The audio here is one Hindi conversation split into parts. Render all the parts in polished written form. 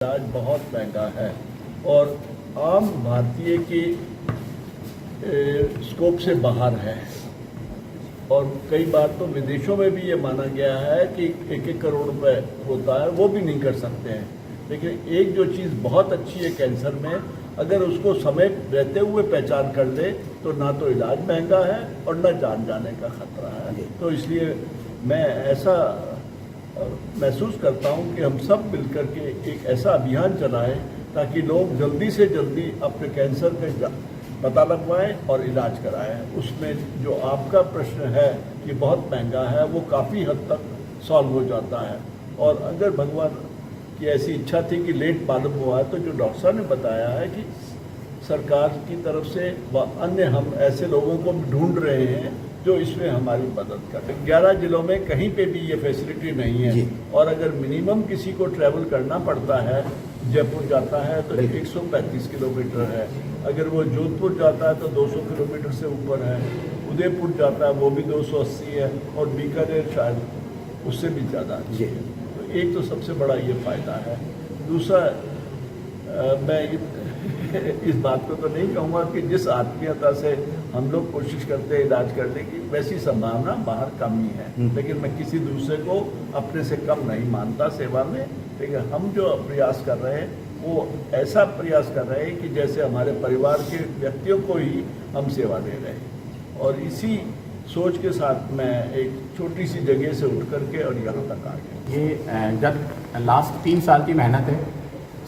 इलाज बहुत महंगा है और आम भारतीय की स्कोप से बाहर है और कई बार तो विदेशों में भी ये माना गया है कि 1-1 करोड़ रुपए होता है, वो भी नहीं कर सकते हैं। लेकिन एक जो चीज़ बहुत अच्छी है कैंसर में, अगर उसको समय रहते हुए पहचान कर ले तो ना तो इलाज महंगा है और ना जान जाने का खतरा है। तो इसलिए मैं ऐसा महसूस करता हूं कि हम सब मिलकर के एक ऐसा अभियान चलाएं ताकि लोग जल्दी से जल्दी अपने कैंसर का पता लगवाएं और इलाज कराएं। उसमें जो आपका प्रश्न है कि बहुत महंगा है, वो काफ़ी हद तक सॉल्व हो जाता है। और अगर भगवान की ऐसी इच्छा थी कि लेट मालूम हुआ है, तो जो डॉक्टर साहब ने बताया है कि सरकार की तरफ से व अन्य हम ऐसे लोगों को ढूंढ रहे हैं जो इसमें हमारी मदद करें। 11 जिलों में कहीं पे भी ये फैसिलिटी नहीं है और अगर मिनिमम किसी को ट्रैवल करना पड़ता है, जयपुर जाता है तो 135 किलोमीटर है, अगर वो जोधपुर जाता है तो 200 किलोमीटर से ऊपर है, उदयपुर जाता है वो भी 280 है और बीकानेर शायद उससे भी ज़्यादा है। तो एक तो सबसे बड़ा ये फ़ायदा है। दूसरा मैं इस बात को तो नहीं कहूँगा कि जिस आत्मीयता से हम लोग कोशिश करते हैं इलाज करने की, वैसी संभावना बाहर कम ही है। लेकिन मैं किसी दूसरे को अपने से कम नहीं मानता सेवा में। लेकिन हम जो प्रयास कर रहे हैं वो ऐसा प्रयास कर रहे हैं कि जैसे हमारे परिवार के व्यक्तियों को ही हम सेवा दे रहे हैं। और इसी सोच के साथ मैं एक छोटी सी जगह से उठ करके और यहाँ तक आ गया। ये जब लास्ट 3 साल की मेहनत है।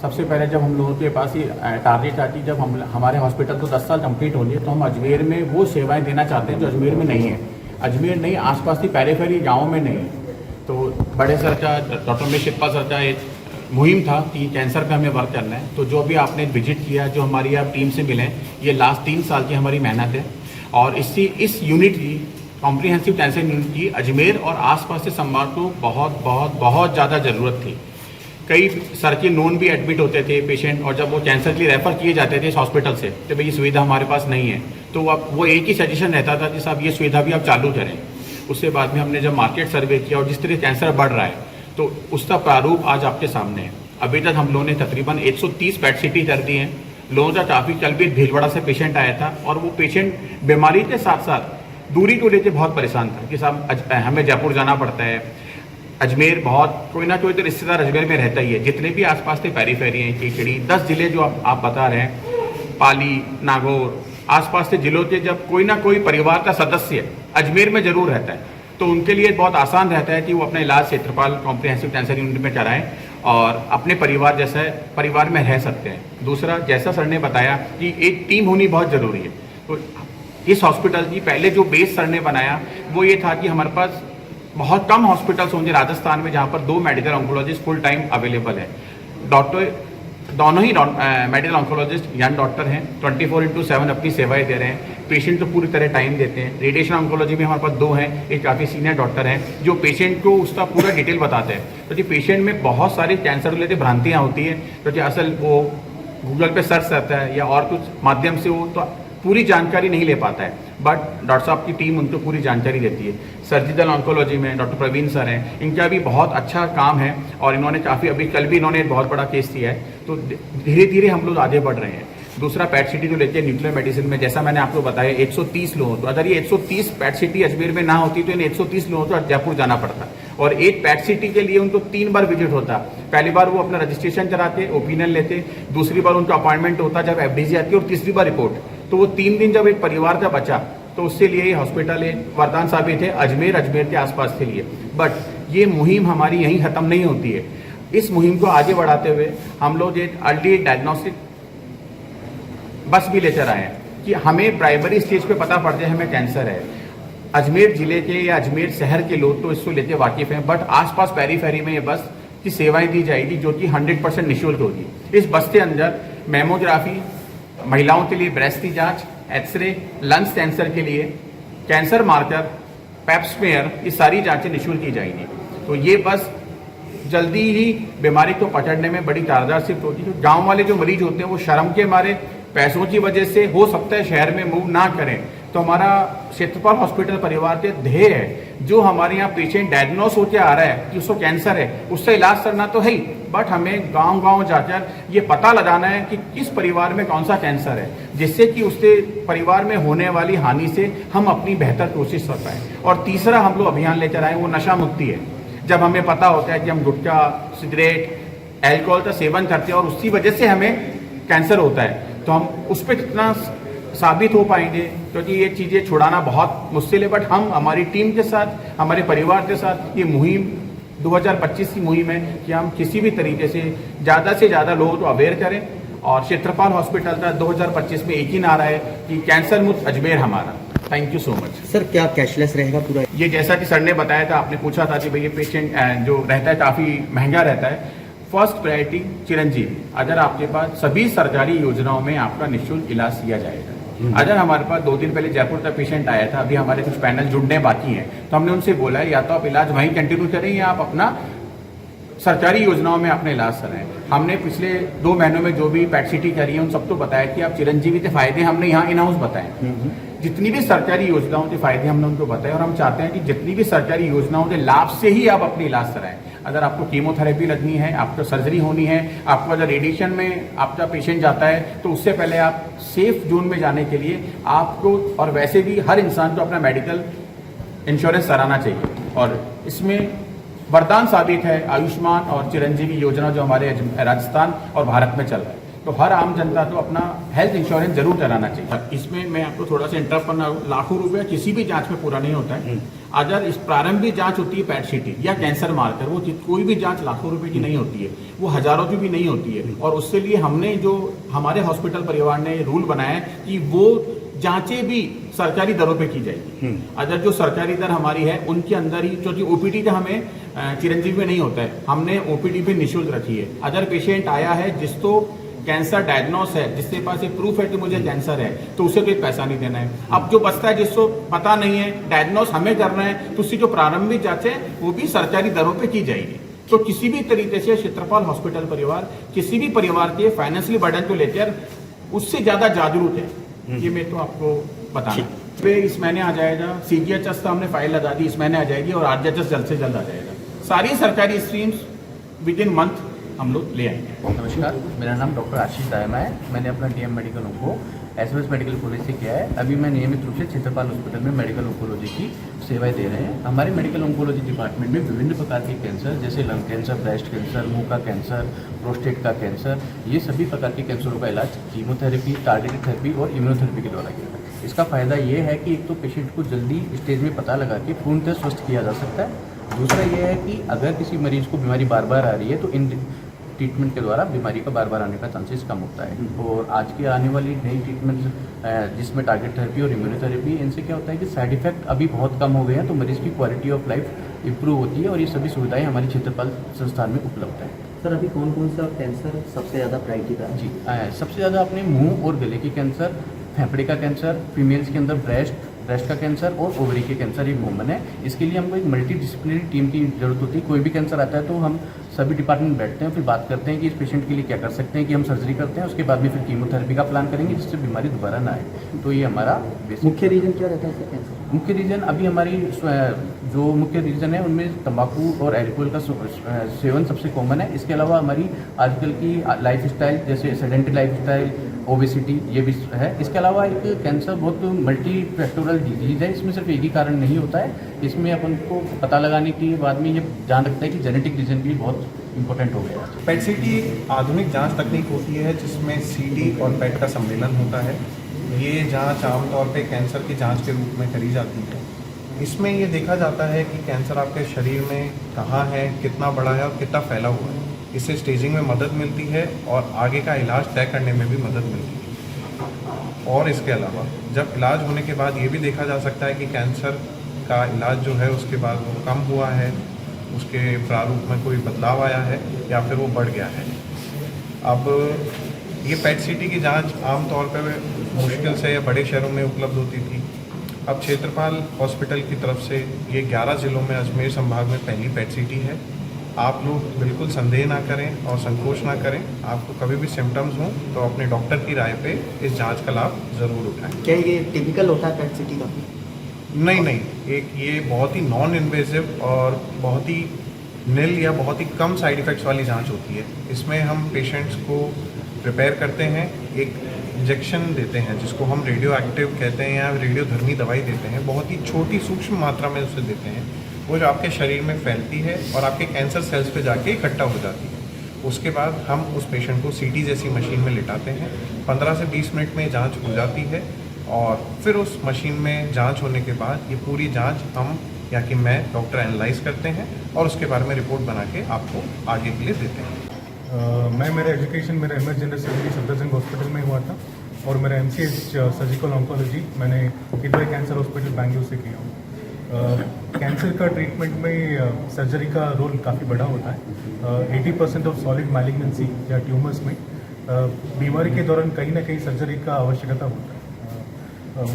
सबसे पहले जब हम लोगों के पास ये टारगेट आती, जब हमारे हॉस्पिटल को 10 साल कंप्लीट हो लिए तो हम अजमेर में वो सेवाएं देना चाहते हैं जो अजमेर में नहीं है। अजमेर नहीं, आसपास की पेरिफेरी गाँव में नहीं है। तो बड़े सर का, डॉक्टर में शिल्पा सर का एक मुहिम था कि कैंसर पे हमें वर्क करना है। तो जो भी आपने विजिट किया, जो हमारी आप टीम से मिले, ये लास्ट 3 साल की हमारी मेहनत है। और इस यूनिट की, कॉम्प्रिहेंसिव कैंसर यूनिट की अजमेर और आसपास के संभाग को बहुत ज़्यादा ज़रूरत थी। कई सर के नोन भी एडमिट होते थे पेशेंट, और जब वो कैंसर के लिए रेफ़र किए जाते थे इस हॉस्पिटल से, तो भाई ये सुविधा हमारे पास नहीं है। तो अब वो एक ही सजेशन रहता था कि साहब ये सुविधा भी आप चालू करें। उसके बाद में हमने जब मार्केट सर्वे किया और जिस तरह कैंसर बढ़ रहा है, तो उसका प्रारूप आज आपके सामने है। अभी तक हम लोगों ने तकरीबन 130 पेट सीटी कर दी हैं। लोगों का काफ़ी, कल भी भीलवाड़ा से पेशेंट आया था और वो पेशेंट बीमारी के साथ साथ दूरी को लेकर बहुत परेशान था कि साहब हमें जयपुर जाना पड़ता है, अजमेर बहुत कोई ना कोई तो रिश्तेदार अजमेर में रहता ही है। जितने भी आसपास के पेरीफेरी हैं, खिचड़ी 10 जिले जो आप बता रहे हैं, पाली, नागौर, आसपास के जिलों के जब कोई ना कोई परिवार का सदस्य अजमेर में जरूर रहता है, तो उनके लिए बहुत आसान रहता है कि वो अपना इलाज क्षेत्रपाल कॉम्प्रिहेंसिव कैंसर यूनिट में कराएं और अपने परिवार जैसा परिवार में रह सकते हैं। दूसरा, जैसा सर ने बताया कि एक टीम होनी बहुत ज़रूरी है। तो इस हॉस्पिटल की पहले जो बेस सर ने बनाया वो ये था कि हमारे पास बहुत कम हॉस्पिटल्स होंगे राजस्थान में जहाँ पर 2 medical oncologist full time available है। डॉक्टर दोनों ही मेडिकल ऑन्कोलॉजिस्ट यंग डॉक्टर हैं, 24/7 अपनी सेवाएं दे रहे हैं। पेशेंट को पूरी तरह टाइम देते हैं। रेडिएशन ऑन्कोलॉजी में हमारे पास 2 हैं, एक काफ़ी सीनियर डॉक्टर हैं जो पेशेंट को उसका पूरा डिटेल बताते हैं। तो जी पेशेंट में बहुत सारी कैंसर रिलेटेड भ्रांतियाँ होती हैं, तो असल वो गूगल पे सर्च करता है या और कुछ माध्यम से वो तो पूरी जानकारी नहीं ले पाता है, बट डॉक्टर साहब की टीम उनको पूरी जानकारी देती है। सर्जिकल ऑन्कोलॉजी में डॉक्टर प्रवीण सर हैं, इनका भी बहुत अच्छा काम है और इन्होंने काफ़ी, अभी कल भी इन्होंने एक बहुत बड़ा केस किया है। तो धीरे धीरे हम लोग आगे बढ़ रहे हैं। दूसरा, पैट सिटी जो लेते हैं न्यूक्लियर मेडिसिन में, जैसा मैंने आपको बताया 130 लोगों, तो अगर ये 130 पैट सिटी अजमेर में ना होती तो इन 130 लोगों को जयपुर जाना पड़ता और एक पैट सिटी के लिए उनको 3 बार विजिट होता। पहली बार वो अपना रजिस्ट्रेशन कराते, ओपिनियन लेते, दूसरी बार उनका अपॉइंटमेंट होता जब FDG आती है, और तीसरी बार रिपोर्ट। तो वो 3 दिन जब एक परिवार का बचा तो उसके लिए ये हॉस्पिटल वरदान साबित है अजमेर के आसपास के लिए। बट ये मुहिम हमारी यहीं ख़त्म नहीं होती है। इस मुहिम को आगे बढ़ाते हुए हम लोग एक अर्ली डायग्नोस्टिक बस भी लेकर आए हैं कि हमें प्राइमरी स्टेज पे पता पड़ जाए हमें कैंसर है। अजमेर जिले के या अजमेर शहर के लोग तो इसको लेकर वाकिफ़ हैं, बट आसपास पेरीफेरी में ये बस की सेवाएं दी जाएगी जो कि 100% निःशुल्क होगी। इस बस के अंदर मेमोग्राफी, महिलाओं के लिए ब्रेस्ट की जांच, एक्सरे, लंग्स कैंसर के लिए कैंसर मार्कर, पेप्समेयर, ये सारी जांचें निःशुल्क की जाएंगी। तो ये बस जल्दी ही बीमारी को पकड़ने में बड़ी कारगर सिद्ध होगी। जो गांव वाले जो मरीज होते हैं वो शर्म के मारे, पैसों की वजह से हो सकता है शहर में मूव ना करें। तो हमारा क्षेत्रपाल हॉस्पिटल परिवार के ध्येय है, जो हमारे यहाँ पेशेंट डायग्नोस होकर आ रहा है कि उसको कैंसर है, उसका इलाज करना तो है ही, बट हमें गांव-गांव जाकर ये पता लगाना है कि किस परिवार में कौन सा कैंसर है, जिससे कि उससे परिवार में होने वाली हानि से हम अपनी बेहतर कोशिश कर पाएँ। और तीसरा हम लोग अभियान लेकर आए वो नशा मुक्ति है। जब हमें पता होता है कि हम गुटखा, सिगरेट, अल्कोहल का सेवन करते हैं और उसी वजह से हमें कैंसर होता है, तो हम उस पर कितना साबित हो पाएंगे, क्योंकि ये चीज़ें छुड़ाना बहुत मुश्किल है। बट हम हमारी टीम के साथ, हमारे परिवार के साथ ये मुहिम 2025 की मुहिम है कि हम किसी भी तरीके से ज़्यादा लोगों को अवेयर करें। और क्षेत्रपाल हॉस्पिटल का 2025 में एक ही नारा है कि कैंसर मुक्त अजमेर हमारा। Thank you so much. Sir क्या कैशलेस रहेगा पूरा? ये जैसा कि सर ने बताया था, आपने पूछा था कि भाई ये पेशेंट जो रहता है काफ़ी महंगा रहता है। फर्स्ट प्रायोरिटी चिरंजीवी, अगर आपके पास सभी सरकारी योजनाओं में आपका निःशुल्क इलाज किया जाएगा। अगर हमारे पास 2 दिन पहले जयपुर का पेशेंट आया था, अभी हमारे कुछ पैनल जुड़ने बाकी हैं, तो हमने उनसे बोला है या तो आप इलाज वहीं कंटिन्यू करें या आप अपना सरकारी योजनाओं में अपना इलाज कराएं। हमने पिछले 2 महीनों में जो भी पैट सिटी करी है उन सबको बताया कि आप चिरंजीवी के फायदे हमने यहाँ इन हाउस बताए। जितनी भी सरकारी योजनाओं के फायदे हमने उनको बताए और हम चाहते हैं कि जितनी भी सरकारी योजनाओं के लाभ से ही आप अपनी इलाज कराएं। अगर आपको कीमोथेरेपी लगनी है, आपको सर्जरी होनी है, आपको अगर रेडिएशन में आपका पेशेंट जाता है, तो उससे पहले आप सेफ जोन में जाने के लिए आपको, और वैसे भी हर इंसान को अपना मेडिकल इंश्योरेंस कराना चाहिए। और इसमें वरदान साबित है आयुष्मान और चिरंजीवी योजना जो हमारे राजस्थान और भारत में चल रहा है। तो हर आम जनता को अपना हेल्थ इंश्योरेंस जरूर कराना चाहिए। इसमें मैं आपको थोड़ा सा इंटरप्ट करना, लाखों रुपया किसी भी जांच में पूरा नहीं होता है। अगर इस प्रारंभिक जांच होती है पैट सिटी या कैंसर मार्कर, वो कोई भी जांच लाखों रुपए की नहीं होती है, वो हजारों की भी नहीं होती है। और उसके लिए हमने जो हमारे हॉस्पिटल परिवार ने रूल बनाया है कि वो जांचें भी सरकारी दरों पे की जाएगी। अगर जो सरकारी दर हमारी है उनके अंदर ही, क्योंकि ओपीडी का हमें चिरंजीवी में नहीं होता है, हमने ओपीडी भी निःशुल्क रखी है। अगर पेशेंट आया है जिसको कैंसर डायग्नोस है, जिसके पास एक प्रूफ है कि मुझे कैंसर है, तो उसे कोई पैसा नहीं देना है। अब जो बचता है जिसको पता नहीं है, डायग्नोस हमें करना है, तो उसकी जो प्रारंभिक जांच है वो भी सरकारी दरों पे की जाएगी। तो किसी भी तरीके से क्षेत्रपाल हॉस्पिटल परिवार किसी भी परिवार के फाइनेंशियल बर्डन को लेकर उससे ज्यादा जागरूक है, ये मैं तो आपको बताना पे इस महीने आ जाएगा। CGHS का हमने फाइल लगा दी, इस महीने आ जाएगी, और RGHS जल्द से जल्द आ जाएगा। सारी सरकारी स्कीम्स विद इन मंथ हम लोग ले आएंगे। नमस्कार, मेरा नाम डॉक्टर आशीष दायमा है। मैंने अपना DM medical onco SMS medical college से किया है। अभी मैं नियमित रूप से क्षेत्रपाल हॉस्पिटल में मेडिकल ओंकोलॉजी की सेवाएं दे रहे हैं। हमारे मेडिकल ओंकोलॉजी डिपार्टमेंट में विभिन्न प्रकार के कैंसर, जैसे लंग कैंसर, ब्रेस्ट कैंसर, मुंह का कैंसर, प्रोस्टेट का कैंसर, ये सभी प्रकार के कैंसरों का इलाज कीमोथेरेपी, टारगेटेड थेरेपी और इम्यूनोथेरेपी के द्वारा किया जाता है। इसका फायदा ये है कि एक तो पेशेंट को जल्दी स्टेज में पता लगा के पूर्णतः स्वस्थ किया जा सकता है। दूसरा ये है कि अगर किसी मरीज को बीमारी बार बार आ रही है तो इन ट्रीटमेंट के द्वारा बीमारी का बार बार आने का चांसेस कम होता है। और आज की आने वाली नई ट्रीटमेंट जिसमें टारगेट थेरेपी और इम्यूनोथेरेपी, इनसे क्या होता है कि साइड इफेक्ट अभी बहुत कम हो गए हैं, तो मरीज की क्वालिटी ऑफ लाइफ इंप्रूव होती है। और ये सभी सुविधाएं हमारे क्षेत्रपाल संस्थान में उपलब्ध है। सर अभी कौन कौन सा कैंसर सबसे ज़्यादा प्रायोरिटी का है? जी, सबसे ज़्यादा अपने मुंह और गले के कैंसर, फेफड़े का कैंसर, फीमेल्स के अंदर ब्रेस्ट का कैंसर और ओवरी के कैंसर ये कॉमन है। इसके लिए हमको एक मल्टी डिसिप्लिनरी टीम की जरूरत होती है। कोई भी कैंसर आता है तो हम सभी डिपार्टमेंट बैठते हैं, फिर बात करते हैं कि इस पेशेंट के लिए क्या कर सकते हैं, कि हम सर्जरी करते हैं, उसके बाद में फिर कीमोथेरेपी का प्लान करेंगे जिससे बीमारी दोबारा ना आए। तो ये हमारा मुख्य रीजन क्या रहता है सर कैंसर? मुख्य रीजन अभी हमारी जो मुख्य रीजन है उनमें तंबाकू और एल्कोहल का सेवन सबसे कॉमन है। इसके अलावा हमारी आजकल की लाइफ स्टाइल, जैसे सेडेंटरी लाइफ स्टाइल, ओबेसिटी, ये भी है। इसके अलावा एक कैंसर बहुत मल्टी फैक्टोरल डिजीज है, इसमें सिर्फ एक ही कारण नहीं होता है। इसमें अपन को पता लगाने के बाद में ये ध्यान रखता है कि जेनेटिक रीजन भी बहुत इंपॉर्टेंट हो गया है। पेट सिटी आधुनिक जांच तकनीक होती है जिसमें CT और पेट का सम्मेलन होता है। ये जांच आमतौर पे कैंसर की जांच के रूप में करी जाती है। इसमें ये देखा जाता है कि कैंसर आपके शरीर में कहाँ है, कितना बड़ा है और कितना फैला हुआ है। इससे स्टेजिंग में मदद मिलती है और आगे का इलाज तय करने में भी मदद मिलती है। और इसके अलावा जब इलाज होने के बाद ये भी देखा जा सकता है कि कैंसर का इलाज जो है उसके बाद वो कम हुआ है, उसके प्रारूप में कोई बदलाव आया है या फिर वो बढ़ गया है। अब ये पेट सिटी की जांच आमतौर पर मुश्किल से या बड़े शहरों में उपलब्ध होती थी। अब क्षेत्रपाल हॉस्पिटल की तरफ से ये 11 ज़िलों में अजमेर संभाग में पहली पेट सिटी है। आप लोग बिल्कुल संदेह ना करें और संकोच ना करें। आपको कभी भी सिम्टम्स हों तो अपने डॉक्टर की राय पे इस जांच का लाभ ज़रूर उठाएं। क्या ये टिपिकल होता है पेट सिटी का? नहीं, एक ये बहुत ही नॉन इन्वेजिव और बहुत ही नील या बहुत ही कम साइड इफ़ेक्ट्स वाली जांच होती है। इसमें हम पेशेंट्स को प्रिपेयर करते हैं, एक इंजेक्शन देते हैं जिसको हम रेडियो एक्टिव कहते हैं या रेडियोधर्मी दवाई देते हैं, बहुत ही छोटी सूक्ष्म मात्रा में उसे देते हैं, वो जो आपके शरीर में फैलती है और आपके कैंसर सेल्स पे जाके इकट्ठा हो जाती है। उसके बाद हम उस पेशेंट को सीटी जैसी मशीन में लिटाते हैं, 15 से 20 मिनट में जांच हो जाती है और फिर उस मशीन में जांच होने के बाद ये पूरी जांच हम या कि मैं डॉक्टर एनालाइज करते हैं और उसके बारे में रिपोर्ट बना के आपको आगे के लिए देते हैं। मैं मेरा एजुकेशन मेरा MS general surgery Safdarjung hospital में हुआ था और मेरा एमसीएच सर्जिकल ऑन्कोलॉजी मैंने किडवई कैंसर हॉस्पिटल बेंगलुरु से किया हूँ। कैंसर का ट्रीटमेंट में सर्जरी का रोल काफ़ी बड़ा होता है। 80% ऑफ सॉलिड मैलिग्नेंसी या ट्यूमर्स में बीमारी के दौरान कहीं ना कहीं सर्जरी का आवश्यकता होता है।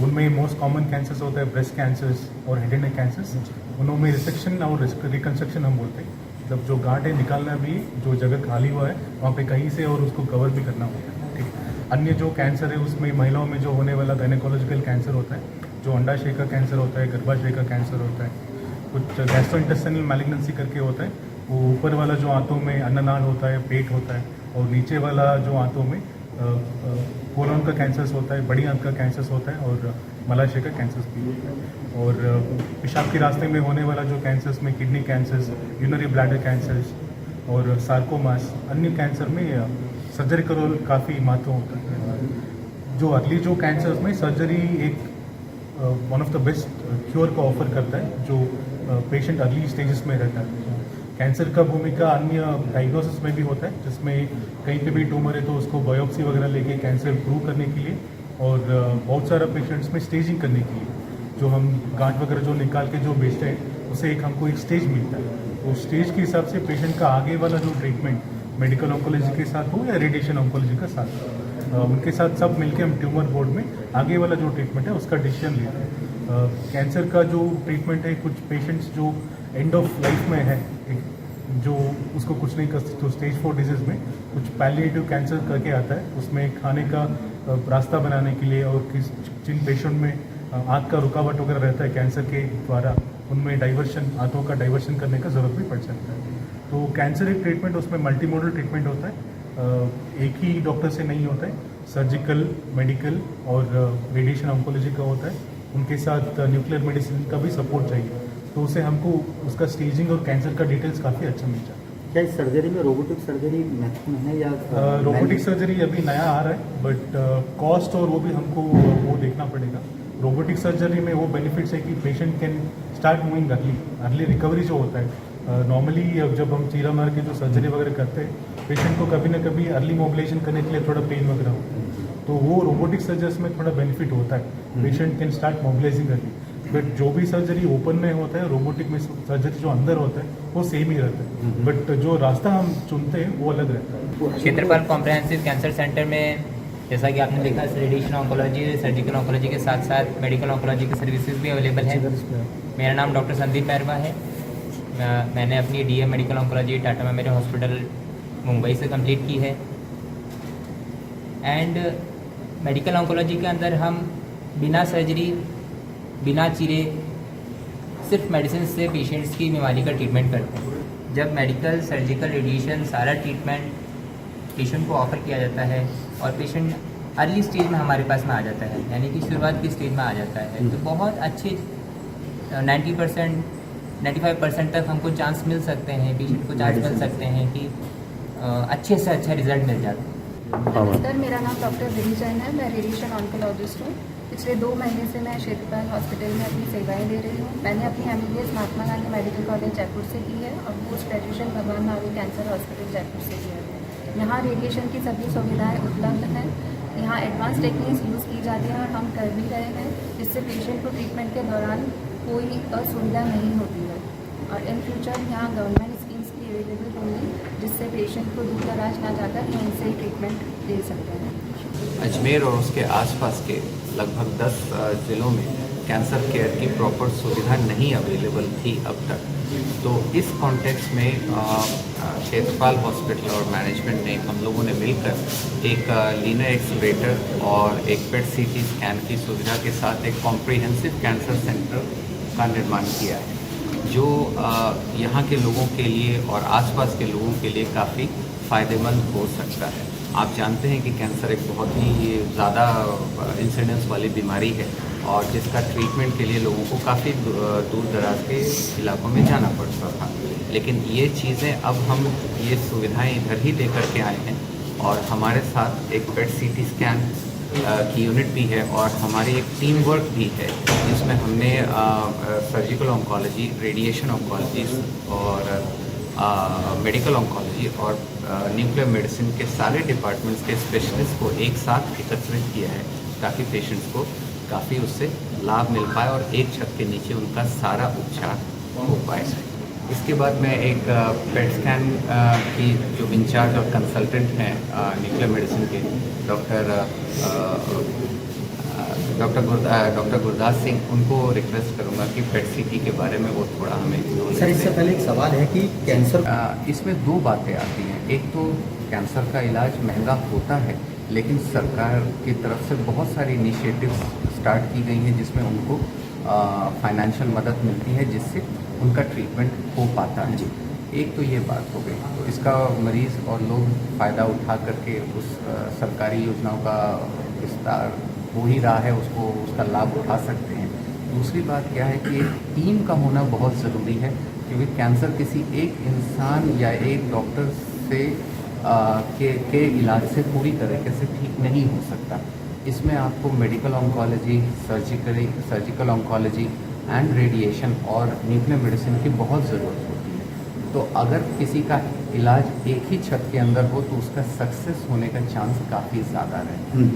उनमें मोस्ट कॉमन कैंसर्स होता है ब्रेस्ट कैंसर्स और हेड एंड नेक कैंसर्स। उनमें रिसेक्शन और रिकन्स्ट्रक्शन हम बोलते हैं, मतलब जो गांठ है निकालना भी, जो जगह खाली हुआ है वहाँ पे कहीं से और उसको कवर भी करना होता है। ठीक, अन्य जो कैंसर है उसमें महिलाओं में जो होने वाला गायनेकोलॉजिकल कैंसर होता है, जो अंडाशय का कैंसर होता है, गर्भाशय का कैंसर होता है, कुछ गैस्ट्रोइंटेस्टाइनल मैलिग्नेंसी करके होता है, वो ऊपर वाला जो आंतों में अन्ननाल होता है, पेट होता है, और नीचे वाला जो आंतों में कोलन का कैंसर होता है, बड़ी आंत का कैंसर होता है और मलाशय का कैंसर भी होता है। और पेशाब के रास्ते में होने वाला जो कैंसर्स में kidney cancers, urinary bladder cancers और सार्कोमास, अन्य कैंसर में सर्जरी का रोल काफ़ी महत्व होता है। जो अर्ली जो कैंसर्स में सर्जरी एक one of the best cure को ऑफर करता है, जो पेशेंट अर्ली स्टेजेस में रहता है। कैंसर का भूमिका अन्य डायग्नोसिस में भी होता है, जिसमें कहीं पे भी ट्यूमर है तो उसको बायोप्सी वगैरह लेके कैंसर प्रूव करने के लिए, और बहुत सारा पेशेंट्स में स्टेजिंग करने के लिए, जो हम गांठ वगैरह जो निकाल के जो बेचते हैं उससे एक हमको एक स्टेज मिलता है। तो स्टेज के हिसाब से पेशेंट का आगे वाला जो ट्रीटमेंट मेडिकल ऑन्कोलॉजी के साथ हो या रेडिएशन ऑन्कोलॉजी का साथ, उनके साथ सब मिलके हम ट्यूमर बोर्ड में आगे वाला जो ट्रीटमेंट है उसका डिसीजन लेते हैं। कैंसर का जो ट्रीटमेंट है, कुछ पेशेंट्स जो एंड ऑफ लाइफ में है, जो उसको कुछ नहीं कर सकते, तो स्टेज 4 डिजीज़ में कुछ पैलिएटिव कैंसर करके आता है, उसमें खाने का रास्ता बनाने के लिए, और जिन पेशेंट में आँख का रुकावट वगैरह रहता है कैंसर के द्वारा, उनमें डाइवर्शन, आंतों का डाइवर्शन करने का ज़रूरत भी पड़ सकता है। तो कैंसर एक ट्रीटमेंट, उसमें मल्टीमोडल ट्रीटमेंट होता है, एक ही डॉक्टर से नहीं होता है, सर्जिकल, मेडिकल और रेडिएशन ऑन्कोलॉजी का होता है, उनके साथ न्यूक्लियर मेडिसिन का भी सपोर्ट चाहिए, तो उसे हमको उसका स्टेजिंग और कैंसर का डिटेल्स काफ़ी अच्छा मिल जाता है। क्या इस सर्जरी में रोबोटिक सर्जरी महत्वपूर्ण है या रोबोटिक सर्जरी अभी नया आ रहा है, बट कॉस्ट और वो भी हमको वो देखना पड़ेगा। रोबोटिक सर्जरी में वो बेनिफिट्स है कि patient can start moving early recovery जो होता है। नॉर्मली जब हम चीरा मार के जो सर्जरी वगैरह करते हैं, पेशेंट को कभी ना कभी अर्ली मोबिलाइजेशन करने के लिए थोड़ा पेन वगैरह होता है, तो वो रोबोटिक सर्जरी में थोड़ा बेनिफिट होता है, patient can start mobilising early. But जो भी सर्जरी ओपन में होता है, रोबोटिक में सर्जरी जो अंदर होता है वो सेम ही रहता है, बट जो रास्ता हम चुनते हैं वो अलग रहता है। क्षेत्रपाल कॉम्प्रहेंसिव कैंसर सेंटर में जैसा कि आपने देखा, रेडिएशन ऑन्कोलॉजी, सर्जिकल ऑन्कोलॉजी के साथ साथ मेडिकल ऑन्कोलॉजी की सर्विसेज भी अवेलेबल है। मेरा नाम डॉक्टर संदीप मैरवा है। मैंने अपनी DM medical oncology Tata memorial hospital Mumbai से कंप्लीट की है। एंड मेडिकल ऑन्कोलॉजी के अंदर हम बिना सर्जरी, बिना चीरे, सिर्फ मेडिसिन से पेशेंट्स की बीमारी का ट्रीटमेंट करते हैं। जब मेडिकल, सर्जिकल, रेडिएशन सारा ट्रीटमेंट पेशेंट को ऑफर किया जाता है और पेशेंट अर्ली स्टेज में हमारे पास में आ जाता है, यानी कि शुरुआत की स्टेज में आ जाता है, तो बहुत अच्छे 90%, 95% तक हमको चांस मिल सकते हैं, पेशेंट को चांस मिल सकते हैं कि अच्छे से अच्छा रिजल्ट मिल जाता है। सर, मेरा नाम डॉक्टर विधि जैन है। मैं रेडिएशन ऑन्कोलॉजिस्ट हूँ। पिछले 2 महीने से मैं क्षेत्रपाल हॉस्पिटल में अपनी सेवाएं दे रही हूँ। मैंने अपनी MBBS Mahatma Gandhi medical college Jaipur से की है और पोस्ट ग्रेजुएशन भगवान महावीर कैंसर हॉस्पिटल जयपुर से की है। यहाँ रेडिएशन की सभी सुविधाएं उपलब्ध हैं। यहाँ एडवांस टेक्निक्स यूज़ की जाती हैं और हम कर भी रहे हैं, जिससे पेशेंट को ट्रीटमेंट के दौरान कोई असुविधा नहीं होती है। और इन फ्यूचर यहाँ गवर्नमेंट स्कीम्स भी अवेलेबल होंगी, जिससे पेशेंट को दूर दराज ना जाकर यहीं से ट्रीटमेंट दे सकते हैं। अजमेर और उसके आसपास के लगभग 10 ज़िलों में कैंसर केयर की प्रॉपर सुविधा नहीं अवेलेबल थी अब तक। तो इस कॉन्टेक्स्ट में क्षेत्रपाल हॉस्पिटल और मैनेजमेंट ने, हम लोगों ने मिलकर एक लीनर एक्सरेटर और एक पेट CT स्कैन की सुविधा के साथ एक कॉम्प्रिहेंसिव कैंसर सेंटर का निर्माण किया है। जो यहाँ के लोगों के लिए और आसपास के लोगों के लिए काफ़ी फ़ायदेमंद हो सकता है। आप जानते हैं कि कैंसर एक बहुत ही ज़्यादा इंसिडेंस वाली बीमारी है और जिसका ट्रीटमेंट के लिए लोगों को काफ़ी दूर दराज के इलाकों में जाना पड़ता था। लेकिन ये चीज़ें अब हम ये सुविधाएं इधर ही लेकर के आए हैं और हमारे साथ एक पेट सीटी स्कैन की यूनिट भी है और हमारी एक टीम वर्क भी है जिसमें हमने सर्जिकल ऑन्कोलॉजी, रेडिएशन ऑन्कोलॉजी और मेडिकल ऑन्कोलॉजी और न्यूक्लियर मेडिसिन के सारे डिपार्टमेंट्स के स्पेशलिस्ट को एक साथ एकत्रित किया है ताकि पेशेंट्स को काफ़ी उससे लाभ मिल पाए और एक छत के नीचे उनका सारा उपचार हो पाए। इसके बाद मैं एक पेट स्कैन की जो इंचार्ज और कंसल्टेंट हैं न्यूक्लियर मेडिसिन के डॉक्टर गुरदास सिंह, उनको रिक्वेस्ट करूंगा कि पेट सीटी के बारे में वो थोड़ा हमें सर, इससे पहले एक सवाल है कि कैंसर इसमें दो बातें आती हैं। एक तो कैंसर का इलाज महंगा होता है, लेकिन सरकार की तरफ से बहुत सारी इनिशिएटिव्स स्टार्ट की गई हैं जिसमें उनको फाइनेंशियल मदद मिलती है जिससे उनका ट्रीटमेंट हो पाता है। एक तो ये बात हो गई, तो इसका मरीज़ और लोग फ़ायदा उठा करके उस सरकारी योजनाओं का विस्तार हो ही रहा है, उसका लाभ उठा सकते हैं। दूसरी बात क्या है कि एक टीम का होना बहुत ज़रूरी है, क्योंकि कैंसर किसी एक इंसान या एक डॉक्टर से के इलाज से पूरी तरीके से ठीक नहीं हो सकता। इसमें आपको medical oncology, surgical oncology and radiation और न्यूक्लियर मेडिसिन की बहुत ज़रूरत होती है। तो अगर किसी का इलाज एक ही छत के अंदर हो तो उसका सक्सेस होने का चांस काफ़ी ज़्यादा रहता है।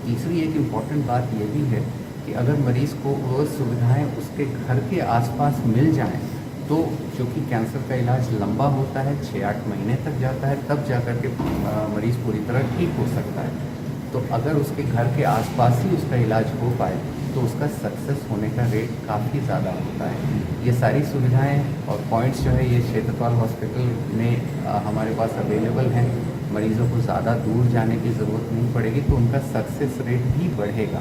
तीसरी एक इम्पॉर्टेंट बात ये भी है कि अगर मरीज़ को वो सुविधाएं उसके घर के आसपास मिल जाएं तो चूँकि कैंसर का इलाज लंबा होता है, 6-8 महीने तक जाता है, तब जाकर के मरीज़ पूरी तरह ठीक हो सकता है। तो अगर उसके घर के आसपास ही उसका इलाज हो पाए तो उसका सक्सेस होने का रेट काफ़ी ज़्यादा होता है। ये सारी सुविधाएं और पॉइंट्स जो है ये क्षेत्रपाल हॉस्पिटल में हमारे पास अवेलेबल हैं। मरीज़ों को ज़्यादा दूर जाने की ज़रूरत नहीं पड़ेगी, तो उनका सक्सेस रेट भी बढ़ेगा।